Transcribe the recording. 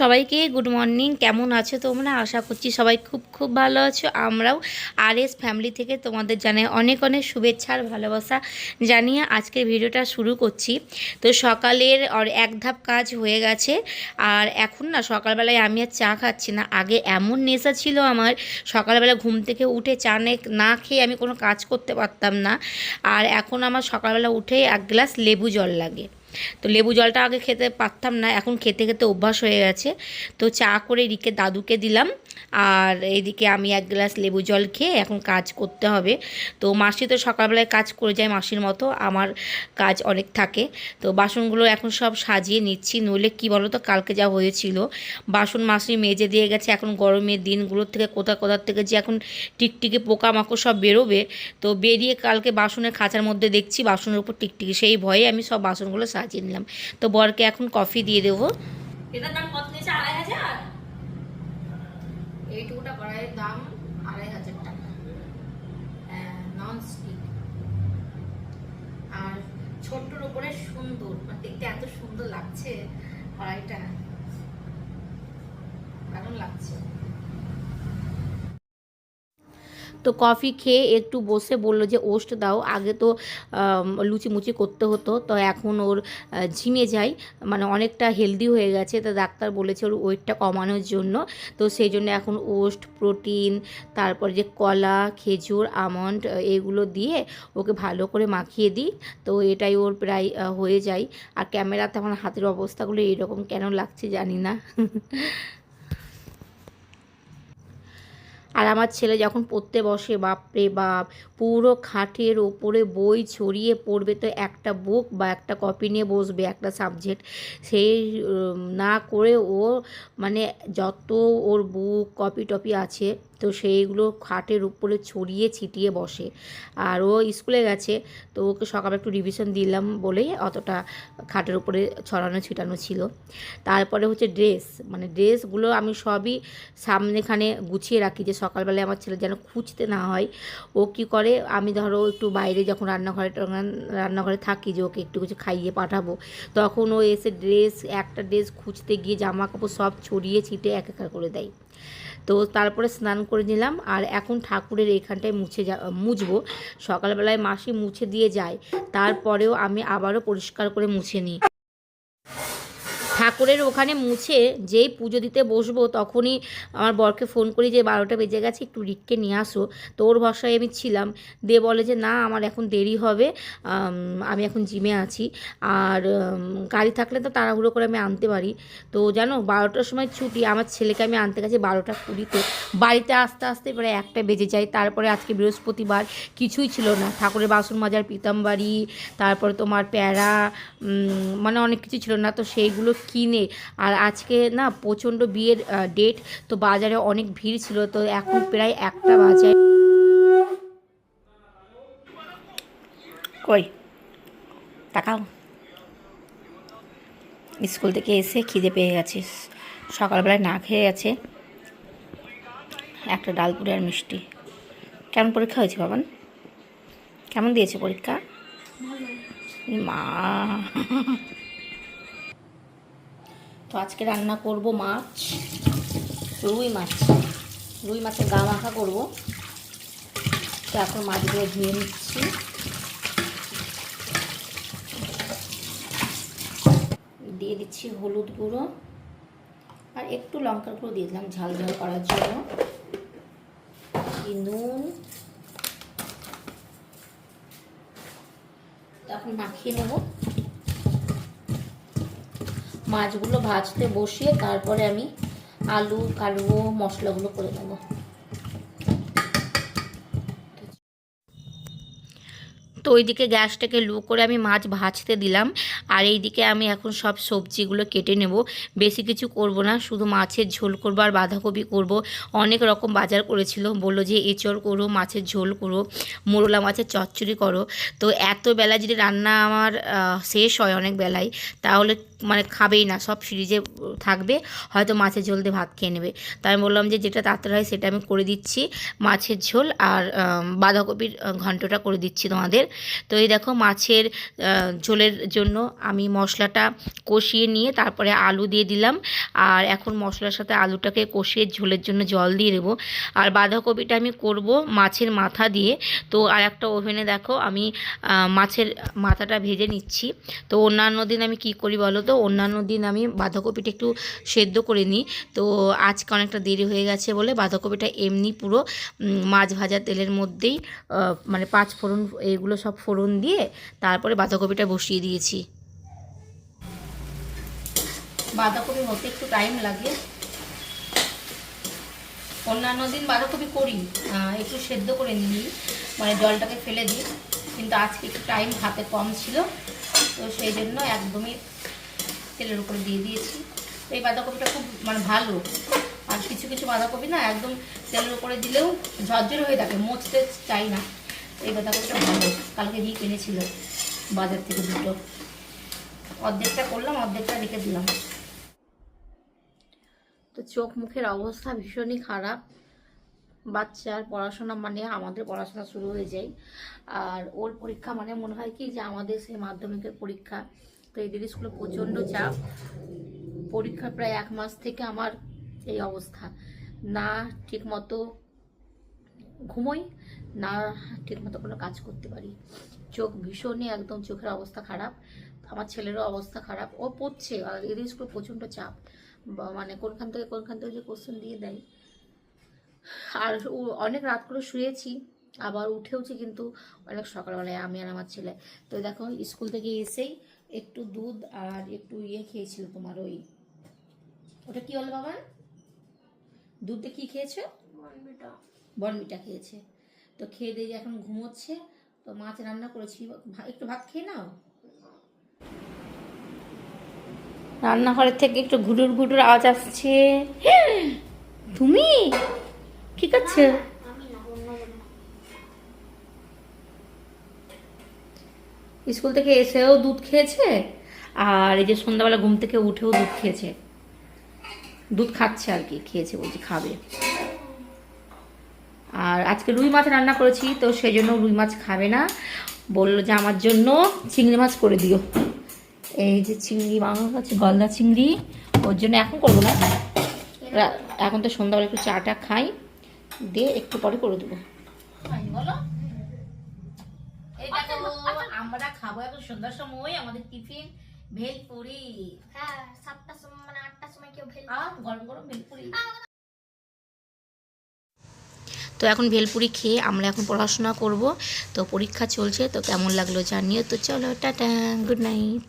সবাইকে good morning. কেমন আছো তোমরা? আশা করছি সবাই খুব খুব ভালো আছো। আমরাও RS ফ্যামিলি থেকে তোমাদের জানাই অনেক অনেক শুভেচ্ছা আর ভালোবাসা জানিয়ে আজকের ভিডিওটা শুরু করছি। তো সকালের এক ধাপ কাজ হয়ে গেছে, আর এখন না সকালবেলায় আমি আর চা খাচ্ছি না। আগে এমন নেশা ছিল আমার, সকালবেলা ঘুম থেকে উঠে চা না খেয়ে আমি কোনো কাজ করতে পারতাম না। আর এখন আমার সকালবেলা উঠে এক গ্লাস লেবু জল লাগে। তো লেবু জলটা আগে খেতে পারতাম না, এখন খেতে খেতে অভ্যাস হয়ে গেছে। তো চা করে এদিকে দাদুকে দিলাম, আর এইদিকে আমি এক গ্লাস লেবু জল খেয়ে এখন কাজ করতে হবে। তো মাসি তো সকালবেলায় কাজ করে যায় মাসির মতো, আমার কাজ অনেক থাকে। তো বাসনগুলো এখন সব সাজিয়ে নিচ্ছি, নইলে কী বলো তো, কালকে যা হয়েছিল বাসন মাসি মেজে দিয়ে গেছে। এখন গরমের দিনগুলোর থেকে কোথার থেকে যে এখন টিকটিকি পোকামাকড় সব বেরোবে, তো বেরিয়ে কালকে বাসনের খাঁচার মধ্যে দেখছি বাসনের উপর টিকটিকি, সেই ভয়ে আমি সব বাসনগুলো সাজিয়ে নিলাম। তো বরকে এখন কফি দিয়ে দেবো। এটার দাম কত নিয়েছে? 2500। এইটুকুটা কড়াইয়ের দাম 2500 টাকা। হ্যাঁ, নন স্টিক, আর ছোট্টর উপরে সুন্দর, দেখতে এত সুন্দর লাগছে কড়াইটা, দারুণ লাগছে। তো কফি খেয়ে একটু বসে বলল যে ওস্ট দাও। আগে তো লুচি মুচি করতে হতো, তো এখন ওর ঝিমে যায়, মানে অনেকটা হেলদি হয়ে গেছে। তো ডাক্তার বলেছে ওর ওয়েটটা কমানোর জন্য। তো সেই জন্য এখন ওস্ট, প্রোটিন, তারপর যে কলা, খেজুর, আমন্ড এগুলো দিয়ে ওকে ভালো করে মাখিয়ে দিই। তো এটাই ওর প্রায় হয়ে যায়। আর ক্যামেরাতে আমার হাতের অবস্থাগুলো এরকম কেন লাগছে জানি না। আর আমার ছেলে যখন পড়তে বসে, বাপরে বাপ, পুরো খাটের ওপরে বই ছড়িয়ে পড়বে। তো একটা বুক বা একটা কপি নিয়ে বসবে একটা সাবজেক্ট, সেই না করে ও মানে যত ওর বুক কপি টপি আছে তো সেইগুলো খাটের উপরে ছড়িয়ে ছিটিয়ে বসে। আর ও স্কুলে গেছে, তো ওকে সকালে একটু রিভিশন দিলাম বলেই অতটা খাটের উপরে ছড়ানো ছিটানো ছিল। তারপরে হচ্ছে ড্রেস, মানে ড্রেসগুলো আমি সবই সামনেখানে গুছিয়ে রাখি, যে সকালবেলায় আমার ছেলে যেন খুঁজতে না হয়। ও কী করে, আমি ধরো একটু বাইরে যখন রান্নাঘরে থাকি, যে ওকে একটু কিছু খাইয়ে পাঠাবো, তখন ও এসে একটা ড্রেস খুঁজতে গিয়ে জামা কাপড় সব ছড়িয়ে ছিটে একাকার করে দেয়। তো তারপরে স্নান করে নিলাম, আর এখন ঠাকুরের এইখানটায় মুছবো। সকালবেলায় মাসি মুছে দিয়ে যায়, তারপরেও আমি আবারও পরিষ্কার করে মুছে নিই। ঠাকুরের ওখানে মুছে যেই পুজো দিতে বসবো, তখনই আমার বরকে ফোন করি যে 12টা বেজে গেছে, একটু রিককে নিয়ে আসো। তো ওর ভরসায় আমি ছিলাম, দিয়ে বলে যে না আমার এখন দেরি হবে, আমি এখন জিমে আছি। আর গাড়ি থাকলে তো তাড়াহুড়ো করে আমি আনতে পারি। তো জানো 12টার সময় ছুটি, আমার ছেলেকে আমি আনতে গেছি 12টা 20-তে, বাড়িতে আসতে আসতে প্রায় 1টা বেজে যায়। তারপরে আজকে বৃহস্পতিবার, কিছুই ছিল না, ঠাকুরের বাসন মাজার পিতাম্বারি, তারপরে তোমার প্যারা, মানে অনেক কিছু ছিল না, তো সেইগুলো কিনে। আর আজকে না প্রচণ্ড বিয়ের ডেট, তো বাজারে অনেক ভিড় ছিল। তো এখন প্রায় 1টা বাজে। কই তাকাও, স্কুল থেকে এসে খিদে পেয়ে গেছিস, সকালবেলায় না খেয়ে গেছে একটা ডাল পুরি আর মিষ্টি। কেমন পরীক্ষা হয়েছে বাবান? কেমন দিয়েছে পরীক্ষা? মা, তো আজকে রান্না করব মাছ, রুই মাছের গা মাখা করবো। তো এখন মাছগুলো ধুয়ে নিচ্ছি। দিয়ে দিচ্ছি হলুদ গুঁড়ো আর একটু লঙ্কার গুঁড়ো দিয়ে দিলাম ঝাল ঝাল করার জন্য, নুন। এখন মাখিয়ে নেব। মাছগুলো ভাজতে বসিয়ে তারপরে আমি আলু কাটবো, মশলাগুলো করে নেব। তো ওইদিকে গ্যাসটাকে লো করে আমি মাছ ভাজতে দিলাম, আর এইদিকে আমি এখন সব সবজিগুলো কেটে নেব। বেশি কিছু করব না, শুধু মাছের ঝোল করব আর বাঁধাকপি করব। অনেক রকম বাজার করেছিল, বললো যে এঁচড় করো, মাছের ঝোল করো, মোরলা মাছের চচ্চড়ি করো। তো এত বেলা যদি রান্না আমার শেষ হয় অনেক বেলায়, তাহলে মানে খাবেই না, সব ফ্রিজে থাকবে, হয়তো মাছের ঝোল দিয়ে ভাত খেয়ে নেবে। তাই আমি বললাম যে যেটা তাড়াতাড়ি হয় সেটা আমি করে দিচ্ছি, মাছের ঝোল আর বাঁধাকপির ঘন্টটা করে দিচ্ছি তোমাদের। তো এই দেখো মাছের ঝোলের জন্য আমি মশলাটা কষিয়ে নিয়ে তারপরে আলু দিয়ে দিলাম, আর এখন মশলার সাথে আলুটাকে কষিয়ে ঝোলের জন্য জল দিয়ে দেবো। আর বাঁধাকপিটা আমি করব মাছের মাথা দিয়ে। তো আর একটা ওভেনে দেখো আমি মাছের মাথাটা ভেজে নিচ্ছি। তো অন্যান্য দিন আমি কি করি বলো তো, অন্যান্য দিন আমি বাঁধাকপিটা একটু সেদ্ধ করে নিই। তো আজকে অনেকটা দেরি হয়ে গেছে বলে বাঁধাকপিটা এমনি পুরো মাছ ভাজা তেলের মধ্যেই মানে 5 ফোড়ন এগুলো সব ফোড়ন দিয়ে তারপরে বাঁধাকপিটা বসিয়ে দিয়েছি। বাঁধাকপি হতে একটু টাইম লাগে, অন্যান্য দিন বাঁধাকপি করি একটু সেদ্ধ করে নিই, মানে জলটাকে ফেলে দিই, কিন্তু আজকে একটু টাইম হাতে কম ছিল, তো সেই জন্য একদমই তেলের উপরে দিয়ে দিয়েছি। এই বাঁধাকপিটা খুব মানে ভালো, আর কিছু কিছু বাঁধাকপি না একদম তেলের উপরে দিলেও ঝরঝরে হয়ে থাকে, মুছতে চাই না। এই বাঁধাকপিটা ভালো, কালকে দিয়ে কিনেছিল বাজার থেকে দুটো, অর্ধেকটা করলাম অর্ধেকটা রেখে দিলাম। তো চোখ মুখের অবস্থা ভীষণই খারাপ, বাচ্চার পড়াশোনা মানে আমাদের পড়াশোনা শুরু হয়ে যায়, আর ওর পরীক্ষা মানে মনে হয় কি যে আমাদের সেই মাধ্যমিকের পরীক্ষা। তো এদের স্কুলে প্রচণ্ড চাপ, পরীক্ষা প্রায় 1 মাস থেকে আমার এই অবস্থা, না ঠিকমতো ঘুমোই, না ঠিকমতো কোনো কাজ করতে পারি, চোখ ভীষণই একদম চোখের অবস্থা খারাপ। আমার ছেলেরও অবস্থা খারাপ, ও পড়ছে, আর এদের স্কুলে প্রচণ্ড চাপ, মানে কোনখান থেকে যে কোশ্চেন দিয়ে দেয়। আর অনেক রাত করে শুয়েছি, আবার উঠেওছি কিন্তু অনেক সকালবেলায় আমি আর আমার ছেলে। তো দেখো স্কুল থেকে এসেই একটু দুধ আর একটু খেয়েছিল, তোমার ওই ওটা কি হলো বাবা, দুধে কি খেয়েছো? বর্নভিটা খেয়েছে। তো খেয়ে দিয়ে এখন ঘুমোচ্ছে। তো মাছ রান্না করেছি, একটু ভাত খেয়ে নাও। রান্নাঘরের থেকে একটু ঘুটুর ঘুটুর আওয়াজ আসছে। তুমি কি করছো? স্কুল থেকে এসেও দুধ খেয়েছে, আর এই যে সন্ধ্যাবেলা ঘুম থেকে উঠেও দুধ খেয়েছে, দুধ খাচ্ছে আর কি, খেয়েছে বলছি খাবে। আর আজকে রুই মাছ রান্না করেছি, তো সেই জন্য রুই মাছ খাবে না, বললো যে আমার জন্য চিংড়ি মাছ করে দিও। এই যে চিংড়ি মাছ আছে, গলদা চিংড়ি, ওর জন্য এখন করবো না, এখন তো সন্ধ্যাবেলা একটু চাটা খাই, দিয়ে একটু পরে করে দেবো। বলো আমরা খাবো এখন সন্ধ্যার সময়, আমাদের টিফিন ভেলপুরি। হ্যাঁ 7টার সময় মানে 8টার সময় কেউ গরম গরম ভেলপুরি। তো এখন ভেলপুরি খেয়ে আমরা এখন পড়াশোনা করব। তো পরীক্ষা চলছে, তো কেমন লাগলো জানিও। তো চলো টাটা, গুড নাইট।